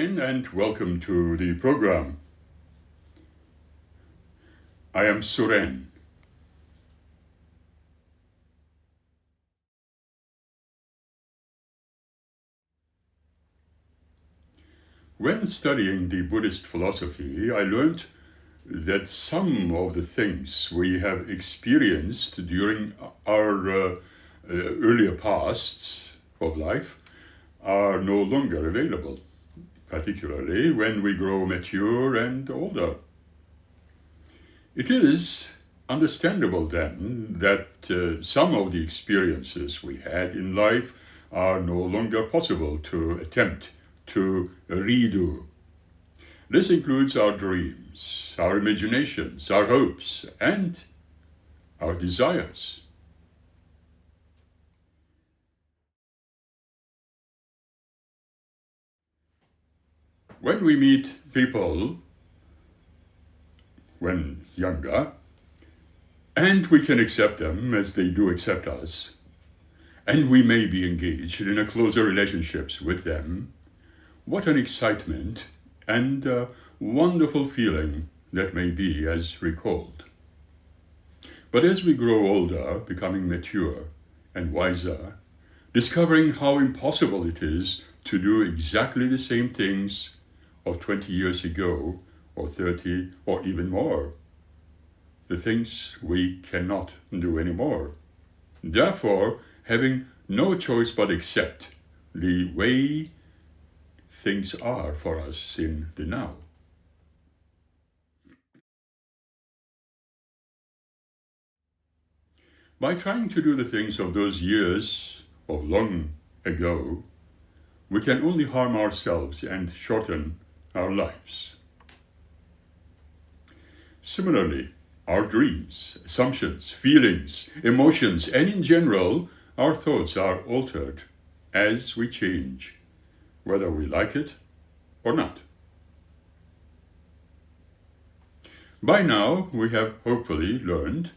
again and welcome to the program. I am Suren. When studying the Buddhist philosophy, I learned that some of the things we have experienced during our earlier pasts of life are no longer available, particularly when we grow mature and older. It is understandable then that some of the experiences we had in life are no longer possible to attempt to redo. This includes our dreams, our imaginations, our hopes, and our desires. When we meet people when younger, and we can accept them as they do accept us, and we may be engaged in a closer relationships with them, what an excitement and wonderful feeling that may be as recalled. But as we grow older, becoming mature and wiser, discovering how impossible it is to do exactly the same things of 20 years ago, or 30, or even more, the things we cannot do anymore. Therefore, having no choice but accept the way things are for us in the now. By trying to do the things of those years of long ago, we can only harm ourselves and shorten our lives. Similarly, our dreams, assumptions, feelings, emotions, and in general, our thoughts are altered as we change, whether we like it or not. By now, we have hopefully learned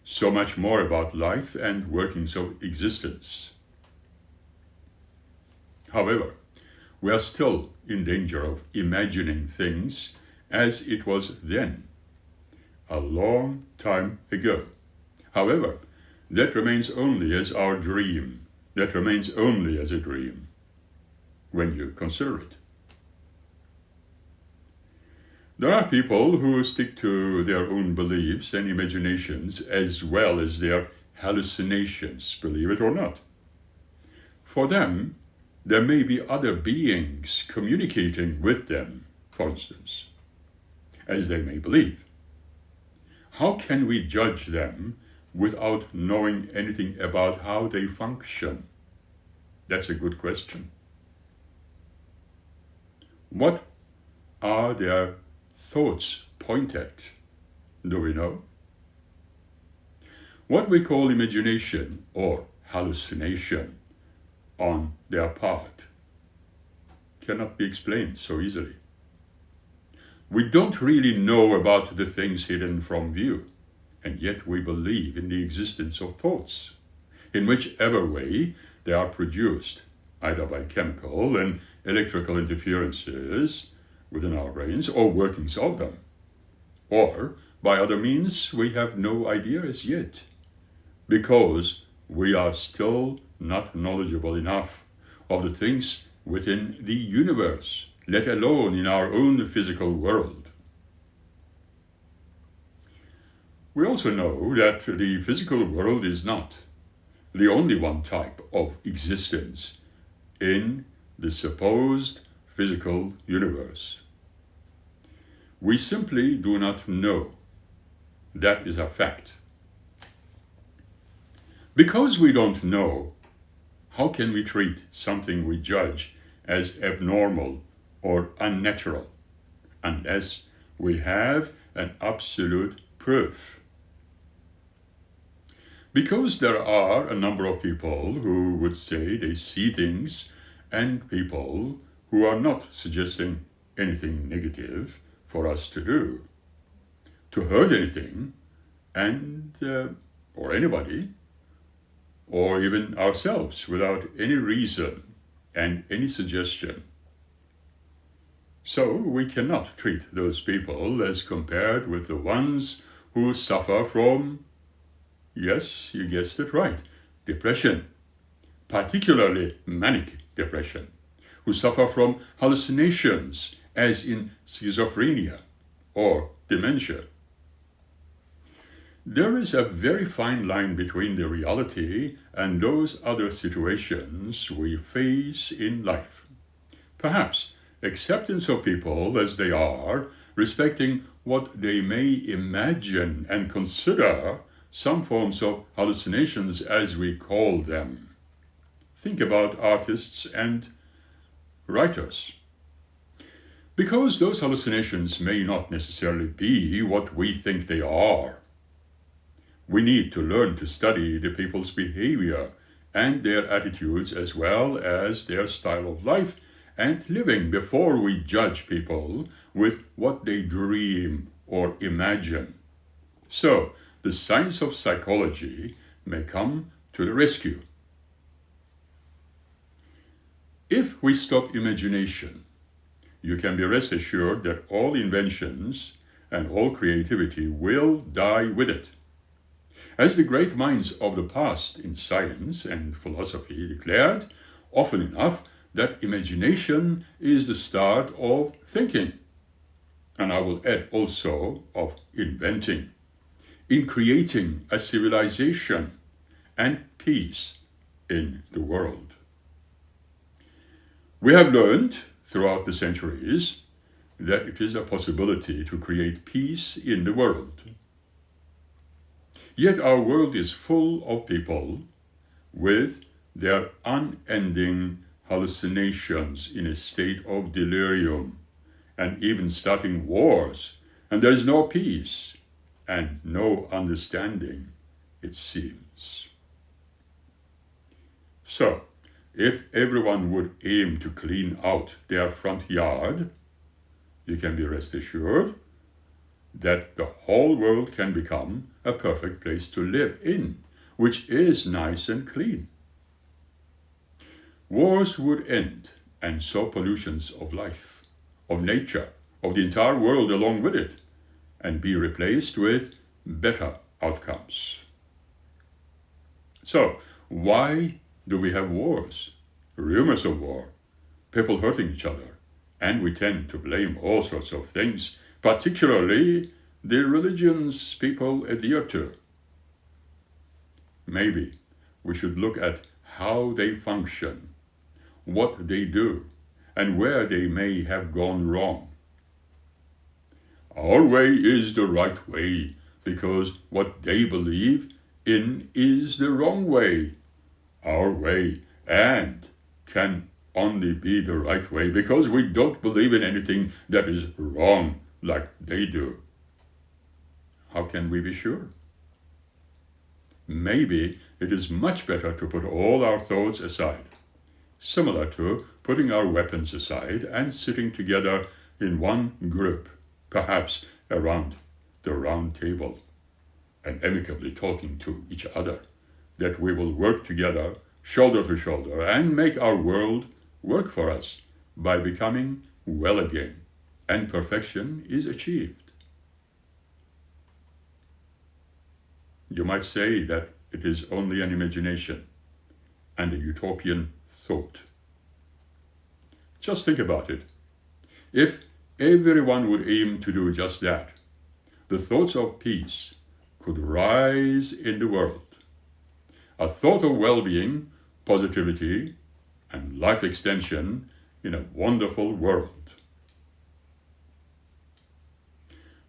so much more about life and workings of existence. However, we are still in danger of imagining things as it was then, a long time ago. However, that remains only as our dream. That remains only as a dream when you consider it. There are people who stick to their own beliefs and imaginations as well as their hallucinations, believe it or not. For them, there may be other beings communicating with them, for instance, as they may believe. How can we judge them without knowing anything about how they function? That's a good question. What are their thoughts point at? Do we know? What we call imagination or hallucination on their part cannot be explained so easily. We don't really know about the things hidden from view, and yet we believe in the existence of thoughts, in whichever way they are produced, either by chemical and electrical interferences within our brains or workings of them, or by other means we have no idea as yet, because we are still not knowledgeable enough of the things within the universe, let alone in our own physical world. We also know that the physical world is not the only one type of existence in the supposed physical universe. We simply do not know. That is a fact. Because we don't know, how can we treat something we judge as abnormal or unnatural unless we have an absolute proof? Because there are a number of people who would say they see things and people who are not suggesting anything negative for us to do, to hurt anything, and or anybody, or even ourselves without any reason and any suggestion. So we cannot treat those people as compared with the ones who suffer from, yes, you guessed it right, depression, particularly manic depression, who suffer from hallucinations, as in schizophrenia or dementia. There is a very fine line between the reality and those other situations we face in life. Perhaps acceptance of people as they are, respecting what they may imagine and consider some forms of hallucinations as we call them. Think about artists and writers. Because those hallucinations may not necessarily be what we think they are, we need to learn to study the people's behavior and their attitudes as well as their style of life and living before we judge people with what they dream or imagine. So, the science of psychology may come to the rescue. If we stop imagination, you can be rest assured that all inventions and all creativity will die with it. As the great minds of the past in science and philosophy declared, often enough, that imagination is the start of thinking. And I will add also of inventing, in creating a civilization and peace in the world. We have learned throughout the centuries that it is a possibility to create peace in the world. Yet our world is full of people with their unending hallucinations in a state of delirium and even starting wars, and there is no peace and no understanding, it seems. So, if everyone would aim to clean out their front yard, you can be rest assured that the whole world can become a perfect place to live in, which is nice and clean. Wars would end, and so pollutions of life, of nature, of the entire world along with it, and be replaced with better outcomes. So, why do we have wars? Rumors of war, people hurting each other, and we tend to blame all sorts of things, particularly the religions people adhere to. Maybe we should look at how they function, what they do, and where they may have gone wrong. Our way is the right way because what they believe in is the wrong way. Our way and can only be the right way because we don't believe in anything that is wrong like they do. How can we be sure? Maybe it is much better to put all our thoughts aside, similar to putting our weapons aside and sitting together in one group, perhaps around the round table, and amicably talking to each other, that we will work together, shoulder to shoulder, and make our world work for us by becoming well again, and perfection is achieved. You might say that it is only an imagination and a utopian thought. Just think about it. If everyone would aim to do just that, the thoughts of peace could rise in the world. A thought of well-being, positivity, and life extension in a wonderful world.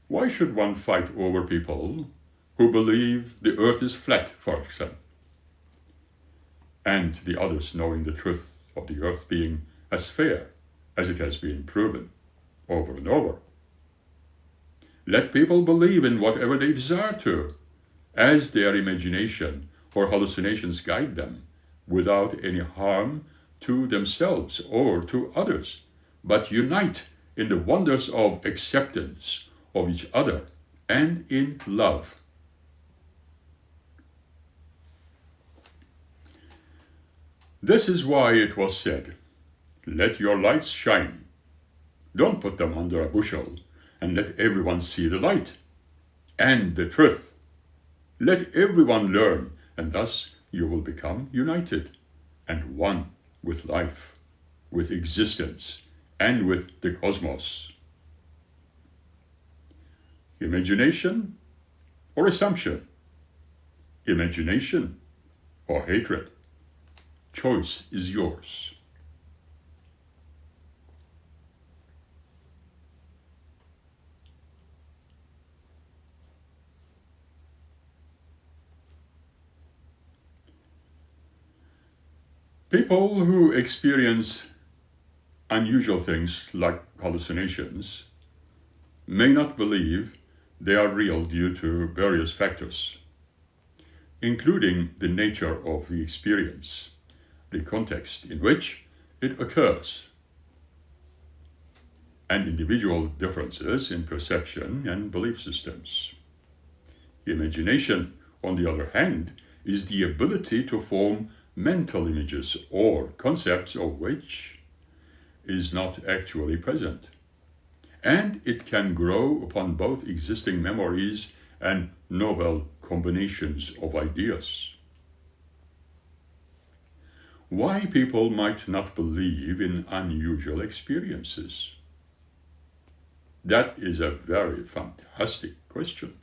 Why should one fight over people who believe the earth is flat, for example, and the others knowing the truth of the earth being as fair as it has been proven over and over? Let people believe in whatever they desire to, as their imagination or hallucinations guide them, without any harm to themselves or to others, but unite in the wonders of acceptance of each other and in love. This is why it was said, "Let your lights shine," Don't put them under a bushel and let everyone see the light and the truth. Let everyone learn, and thus you will become united and one with life, with existence, and with the cosmos. Imagination or assumption? Imagination or hatred? Choice is yours. People who experience unusual things like hallucinations may not believe they are real due to various factors, including the nature of the experience, the context in which it occurs, and individual differences in perception and belief systems. Imagination, on the other hand, is the ability to form mental images or concepts of which is not actually present. And it can grow upon both existing memories and novel combinations of ideas. Why people might not believe in unusual experiences? That is a very fantastic question.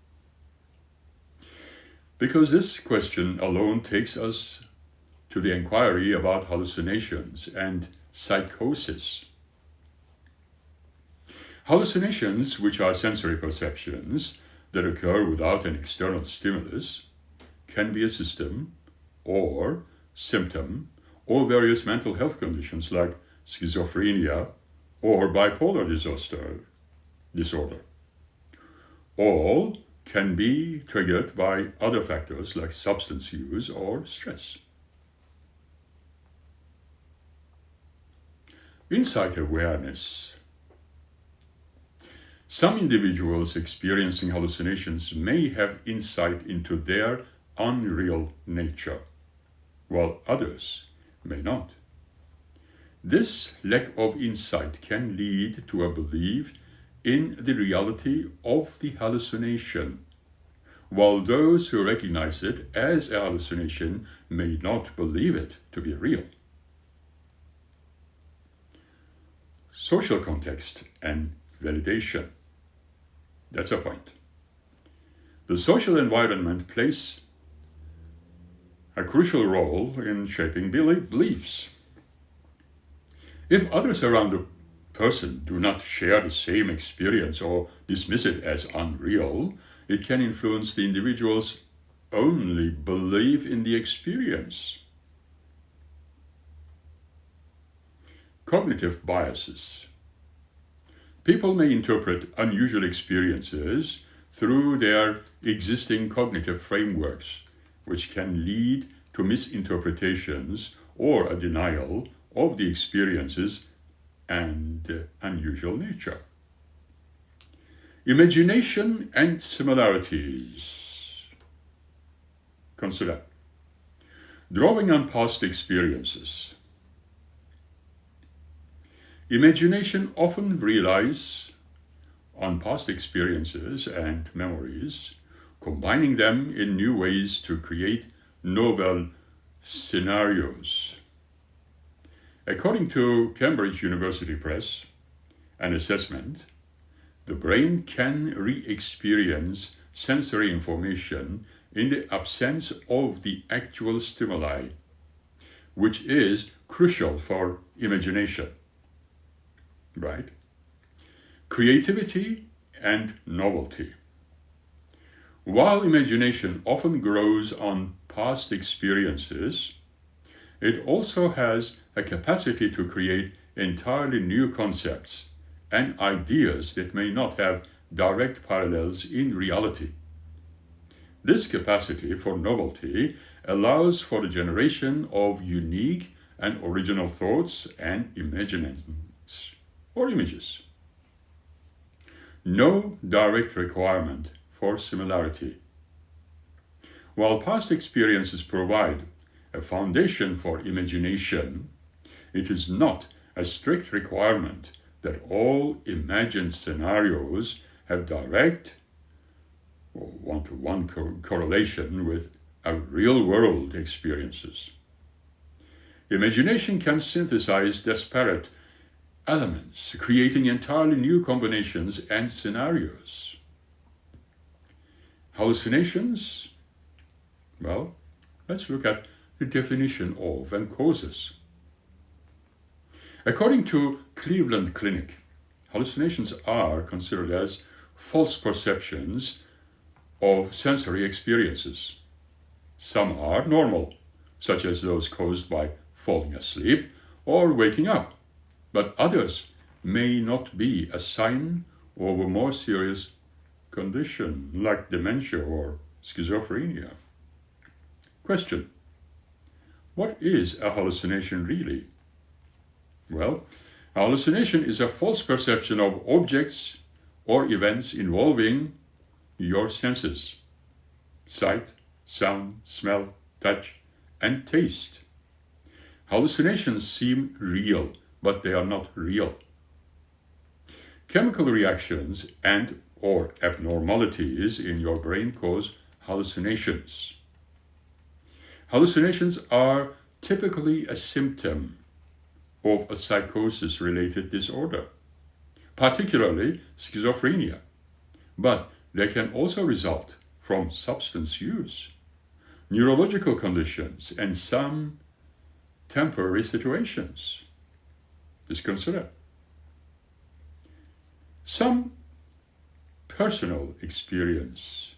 Because this question alone takes us to the inquiry about hallucinations and psychosis. Hallucinations, which are sensory perceptions that occur without an external stimulus, can be a system or symptom or various mental health conditions like schizophrenia or bipolar disorder. All can be triggered by other factors like substance use or stress. Insight awareness. Some individuals experiencing hallucinations may have insight into their unreal nature, while others may not. This lack of insight can lead to a belief in the reality of the hallucination, while those who recognize it as a hallucination may not believe it to be real. Social context and validation. That's a point. The social environment plays a crucial role in shaping beliefs. If others around a person do not share the same experience or dismiss it as unreal, it can influence the individual's only belief in the experience. Cognitive biases. People may interpret unusual experiences through their existing cognitive frameworks, which can lead to misinterpretations or a denial of the experiences and unusual nature. Imagination and similarities. Consider drawing on past experiences. Imagination often relies on past experiences and memories, combining them in new ways to create novel scenarios. According to Cambridge University Press, an assessment, the brain can re-experience sensory information in the absence of the actual stimuli, which is crucial for imagination. Right? Creativity and novelty. While imagination often grows on past experiences, it also has a capacity to create entirely new concepts and ideas that may not have direct parallels in reality. This capacity for novelty allows for the generation of unique and original thoughts and imaginings or images. No direct requirement for similarity. While past experiences provide a foundation for imagination, it is not a strict requirement that all imagined scenarios have direct or one-to-one correlation with our real-world experiences. Imagination can synthesize disparate elements, creating entirely new combinations and scenarios. Hallucinations? Well, let's look at the definition of and causes. According to Cleveland Clinic, hallucinations are considered as false perceptions of sensory experiences. Some are normal, such as those caused by falling asleep or waking up, but others may not be a sign of a more serious condition like dementia or schizophrenia. Question: what is a hallucination really? Well, a hallucination is a false perception of objects or events involving your senses: sight, sound, smell, touch, and taste. Hallucinations seem real, but they are not real. Chemical reactions and or abnormalities in your brain cause hallucinations. Hallucinations are typically a symptom of a psychosis-related disorder, particularly schizophrenia, but they can also result from substance use, neurological conditions, and some temporary situations. Just consider. Some personal experience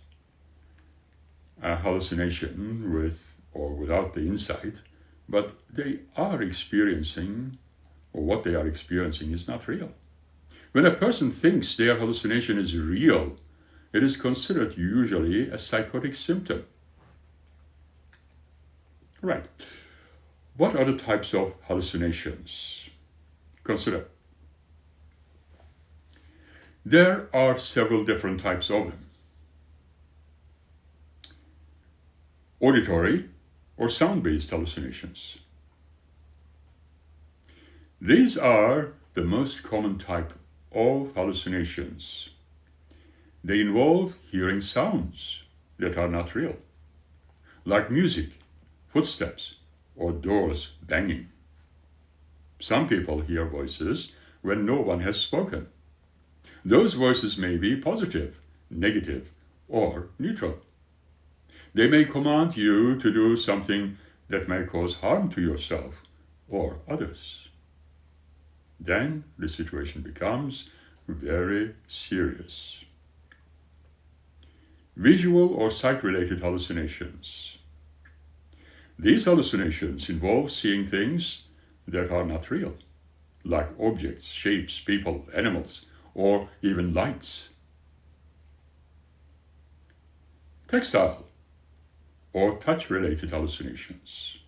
a hallucination with or without the insight, but they are experiencing, or what they are experiencing is not real. When a person thinks their hallucination is real, it is considered usually a psychotic symptom. Right. What are the types of hallucinations? Consider. There are several different types of them. Auditory or sound-based hallucinations. These are the most common type of hallucinations. They involve hearing sounds that are not real, like music, footsteps, or doors banging. Some people hear voices when no one has spoken. Those voices may be positive, negative, or neutral. They may command you to do something that may cause harm to yourself or others. Then the situation becomes very serious. Visual or sight-related hallucinations. These hallucinations involve seeing things that are not real, like objects, shapes, people, animals, or even lights. Textile or touch-related hallucinations.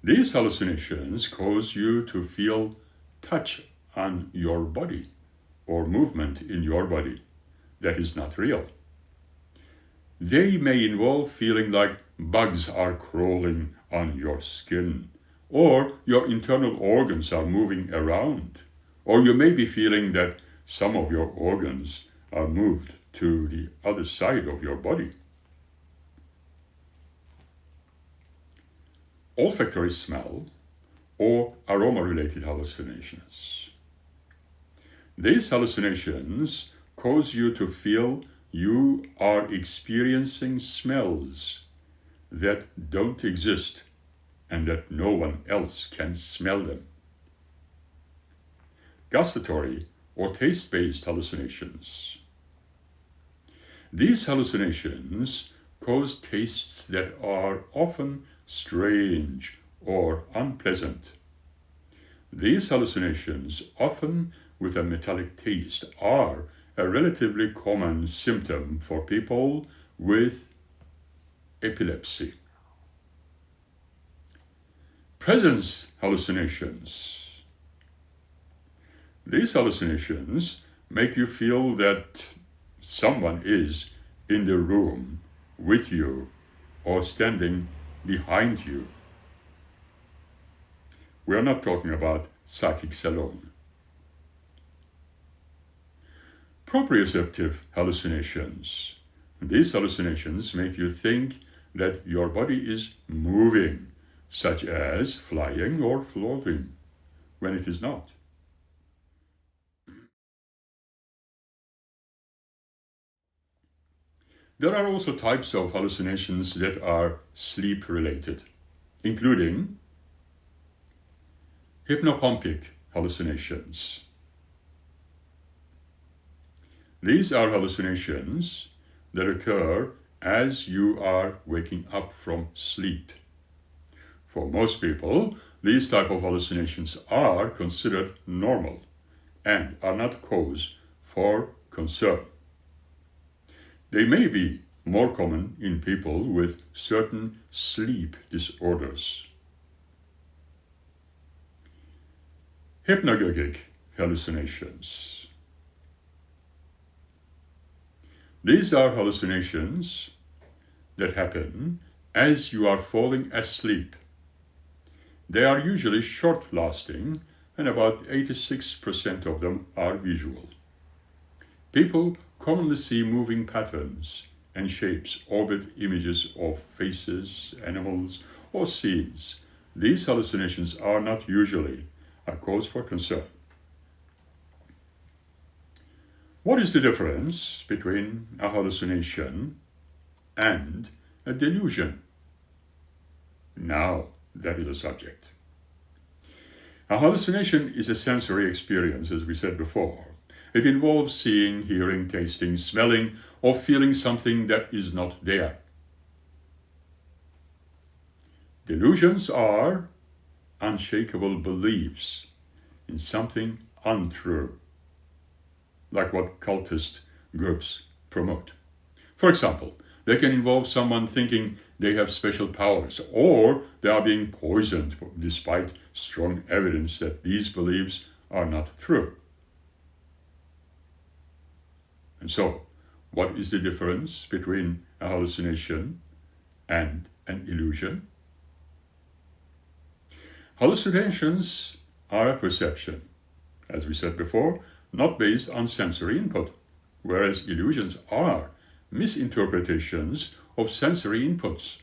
These hallucinations cause you to feel touch on your body or movement in your body that is not real. They may involve feeling like bugs are crawling on your skin, or your internal organs are moving around, or you may be feeling that some of your organs are moved to the other side of your body. Olfactory smell or aroma-related hallucinations. These hallucinations cause you to feel you are experiencing smells that don't exist and that no one else can smell them. Gustatory or taste-based hallucinations. These hallucinations cause tastes that are often strange or unpleasant. These hallucinations, often with a metallic taste, are a relatively common symptom for people with epilepsy. Presence hallucinations. These hallucinations make you feel that someone is in the room with you or standing behind you. We are not talking about psychics alone. proprioceptive hallucinations. These hallucinations make you think that your body is moving, such as flying or floating, when it is not. There are also types of hallucinations that are sleep-related, including hypnopompic hallucinations. These are hallucinations that occur as you are waking up from sleep. For most people, these type of hallucinations are considered normal and are not cause for concern. They may be more common in people with certain sleep disorders. Hypnagogic hallucinations. These are hallucinations that happen as you are falling asleep. They are usually short-lasting, and about 86% of them are visual. People commonly see moving patterns and shapes, orbit images of faces, animals, or scenes. These hallucinations are not usually a cause for concern. What is the difference between a hallucination and a delusion? Now, that is a subject. A hallucination is a sensory experience, as we said before. It involves seeing, hearing, tasting, smelling, or feeling something that is not there. Delusions are unshakable beliefs in something untrue, like what cultist groups promote. For example, they can involve someone thinking they have special powers, or they are being poisoned despite strong evidence that these beliefs are not true. And so, what is the difference between a hallucination and an illusion? Hallucinations are a perception, as we said before, not based on sensory input, whereas illusions are misinterpretations of sensory inputs.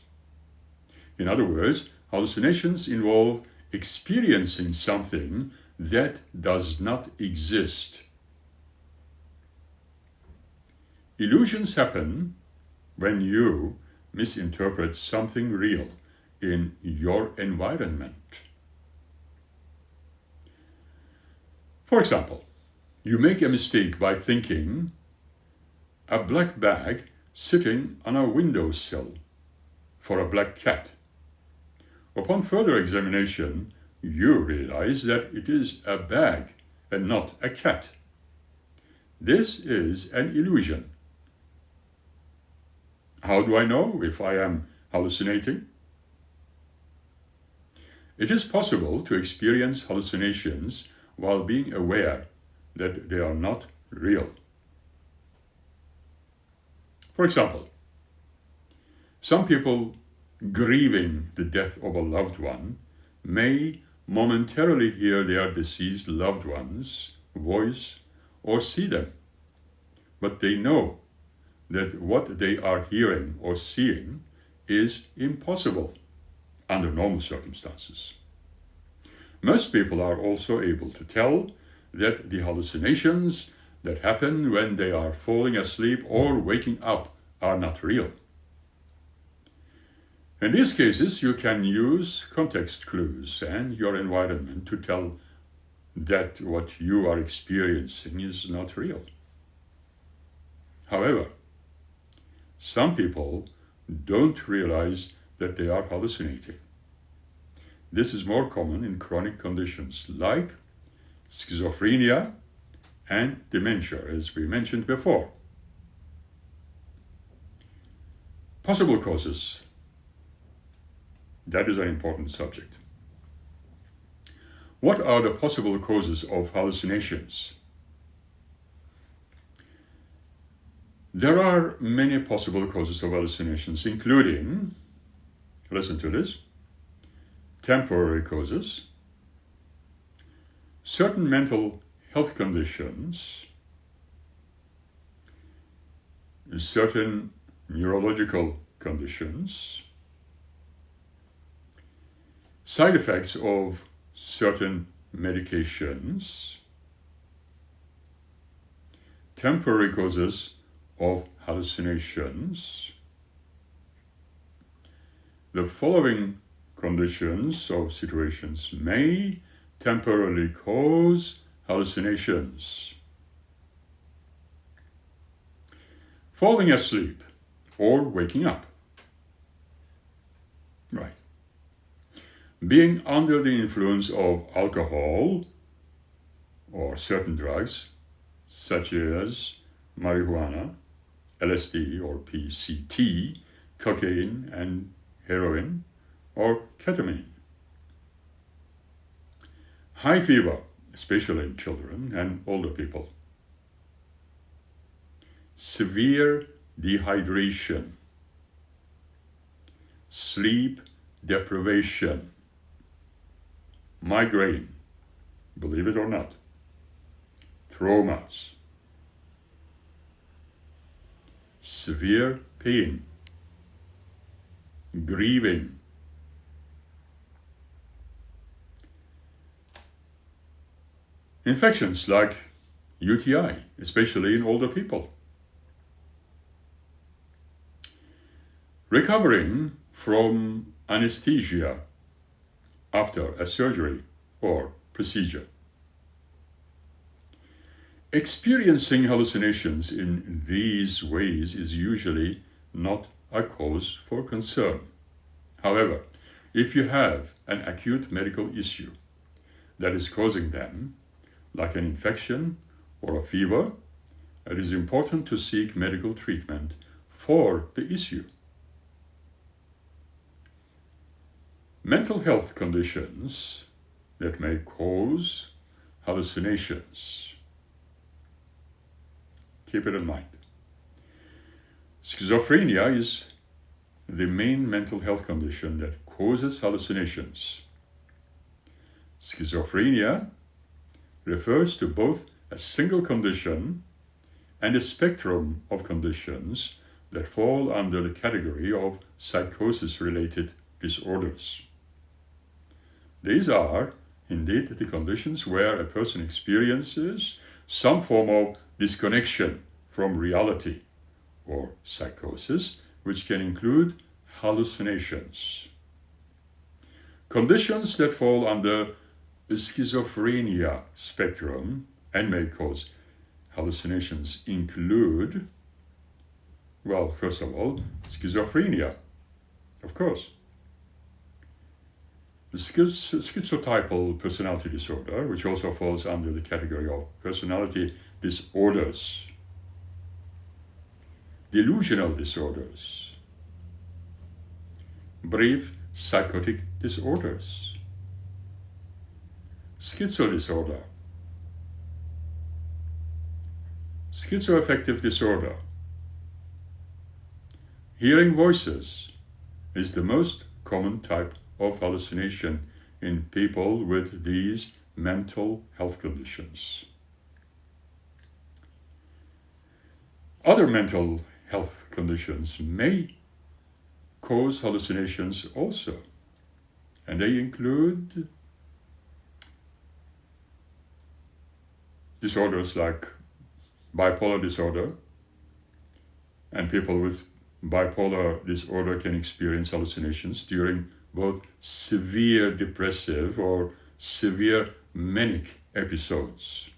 In other words, hallucinations involve experiencing something that does not exist. Illusions happen when you misinterpret something real in your environment. For example, you make a mistake by thinking a black bag sitting on a windowsill for a black cat. Upon further examination, you realize that it is a bag and not a cat. This is an illusion. How do I know if I am hallucinating? It is possible to experience hallucinations while being aware that they are not real. For example, some people grieving the death of a loved one may momentarily hear their deceased loved one's voice or see them, but they know that what they are hearing or seeing is impossible under normal circumstances. Most people are also able to tell that the hallucinations that happen when they are falling asleep or waking up are not real. In these cases, you can use context clues and your environment to tell that what you are experiencing is not real. However, some people don't realize that they are hallucinating. This is more common in chronic conditions like schizophrenia and dementia, as we mentioned before. Possible causes. That is an important subject. What are the possible causes of hallucinations? There are many possible causes of hallucinations, including, listen to this, temporary causes, certain mental health conditions, certain neurological conditions, side effects of certain medications, temporary causes of hallucinations. The following conditions or situations may temporarily cause hallucinations: falling asleep or waking up. Right. Being under the influence of alcohol or certain drugs, such as marijuana, LSD or PCT, cocaine and heroin, or ketamine. High fever, especially in children and older people. Severe dehydration. Sleep deprivation. Migraine, believe it or not. Traumas. Severe pain. Grieving. Infections like UTI, especially in older people. Recovering from anesthesia after a surgery or procedure. Experiencing hallucinations in these ways is usually not a cause for concern. However, if you have an acute medical issue that is causing them, like an infection or a fever, it is important to seek medical treatment for the issue. Mental health conditions that may cause hallucinations. Keep it in mind. Schizophrenia is the main mental health condition that causes hallucinations. Schizophrenia refers to both a single condition and a spectrum of conditions that fall under the category of psychosis-related disorders. These are indeed the conditions where a person experiences some form of disconnection from reality or psychosis, which can include hallucinations. Conditions that fall under the schizophrenia spectrum and may cause hallucinations include, well, first of all, schizophrenia, of course. The schizotypal personality disorder, which also falls under the category of personality disorders. Delusional disorders. Brief psychotic disorders. Schizo disorder. Schizoaffective disorder. Hearing voices is the most common type of hallucination in people with these mental health conditions. Other mental health conditions may cause hallucinations also, and they include disorders like bipolar disorder, and people with bipolar disorder can experience hallucinations during both severe depressive or severe manic episodes.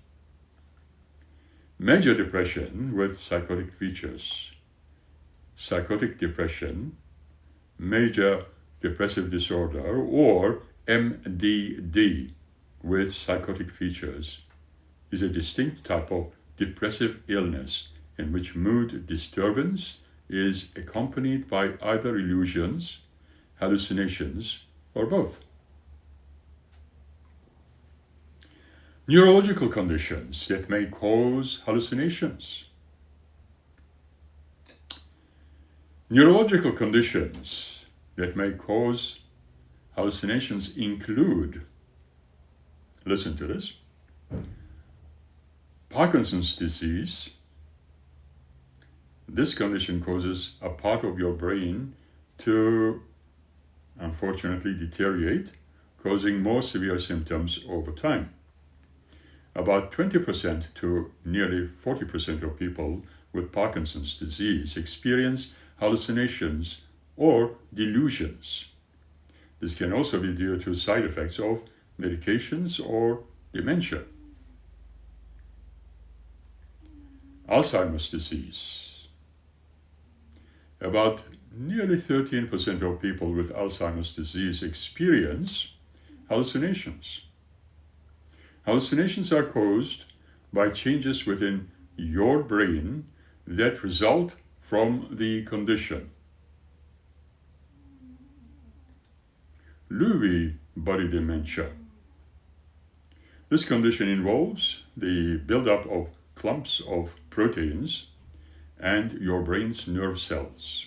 Major depression with psychotic features. Psychotic depression, major depressive disorder, or MDD with psychotic features is a distinct type of depressive illness in which mood disturbance is accompanied by either illusions, hallucinations, or both. Neurological conditions that may cause hallucinations. Neurological conditions that may cause hallucinations include, listen to this, Parkinson's disease, This condition causes a part of your brain to, unfortunately, deteriorate, causing more severe symptoms over time. About 20% to nearly 40% of people with Parkinson's disease experience hallucinations or delusions. This can also be due to side effects of medications or dementia. Alzheimer's disease. About nearly 13% of people with Alzheimer's disease experience hallucinations. Hallucinations are caused by changes within your brain that result from the condition. Lewy body dementia. This condition involves the buildup of clumps of proteins and your brain's nerve cells.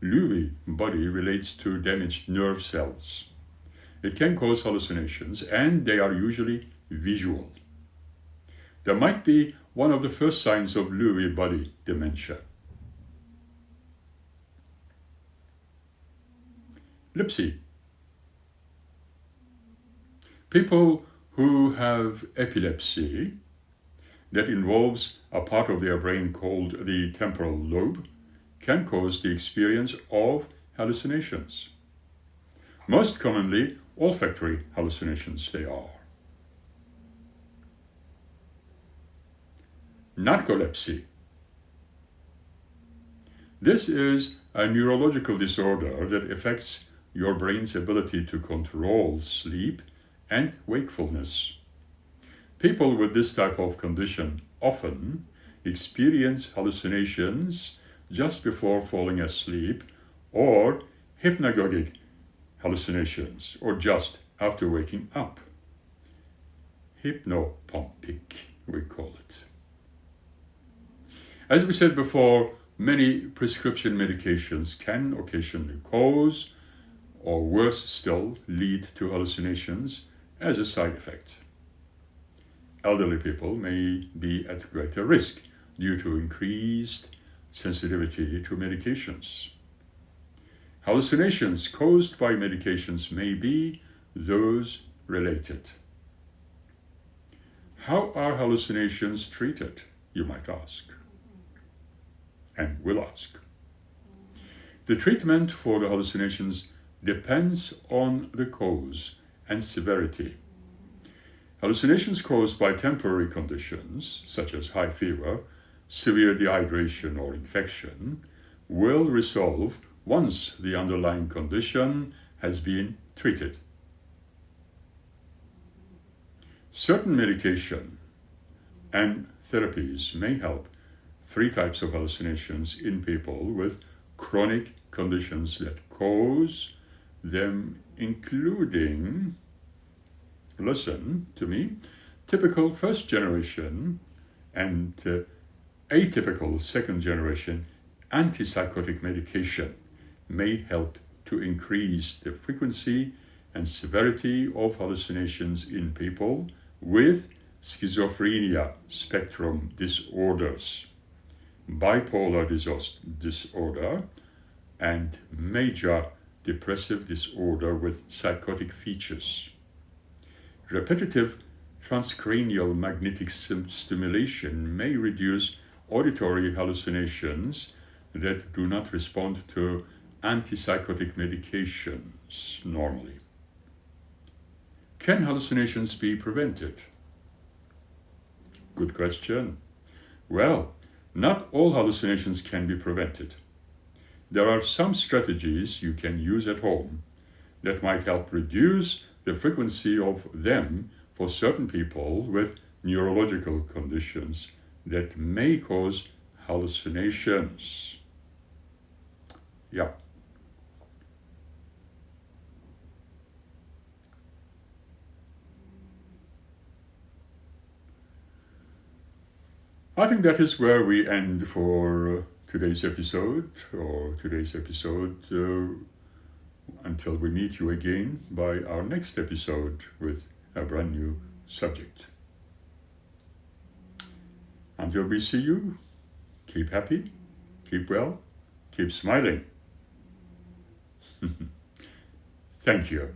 Lewy body relates to damaged nerve cells. It can cause hallucinations, and they are usually visual. There might be one of the first signs of Lewy body dementia. Epilepsy. People who have epilepsy that involves a part of their brain called the temporal lobe can cause the experience of hallucinations. Most commonly, olfactory hallucinations they are. Narcolepsy. This is a neurological disorder that affects your brain's ability to control sleep and wakefulness. People with this type of condition often experience hallucinations just before falling asleep, or hypnagogic hallucinations, or just after waking up. Hypnopompic, we call it. As we said before, many prescription medications can occasionally cause, or worse still, lead to hallucinations as a side effect. Elderly people may be at greater risk due to increased sensitivity to medications. Hallucinations caused by medications may be those related. How are hallucinations treated, you might ask, and will ask. The treatment for the hallucinations depends on the cause and severity. Hallucinations caused by temporary conditions, such as high fever, severe dehydration, or infection, will resolve once the underlying condition has been treated. Certain medication and therapies may help 3 types of hallucinations in people with chronic conditions that cause them, including, listen to me, typical first generation and atypical second generation antipsychotic medication may help to increase the frequency and severity of hallucinations in people with schizophrenia spectrum disorders, bipolar disorder, and major depressive disorder with psychotic features. Repetitive transcranial magnetic stimulation may reduce auditory hallucinations that do not respond to antipsychotic medications normally. Can hallucinations be prevented? Good question. Well, not all hallucinations can be prevented. There are some strategies you can use at home that might help reduce the frequency of them for certain people with neurological conditions that may cause hallucinations. Yeah. I think that is where we end for today's episode, until we meet you again by our next episode with a brand new subject. Until we see you, keep happy keep well, keep smiling. Thank you.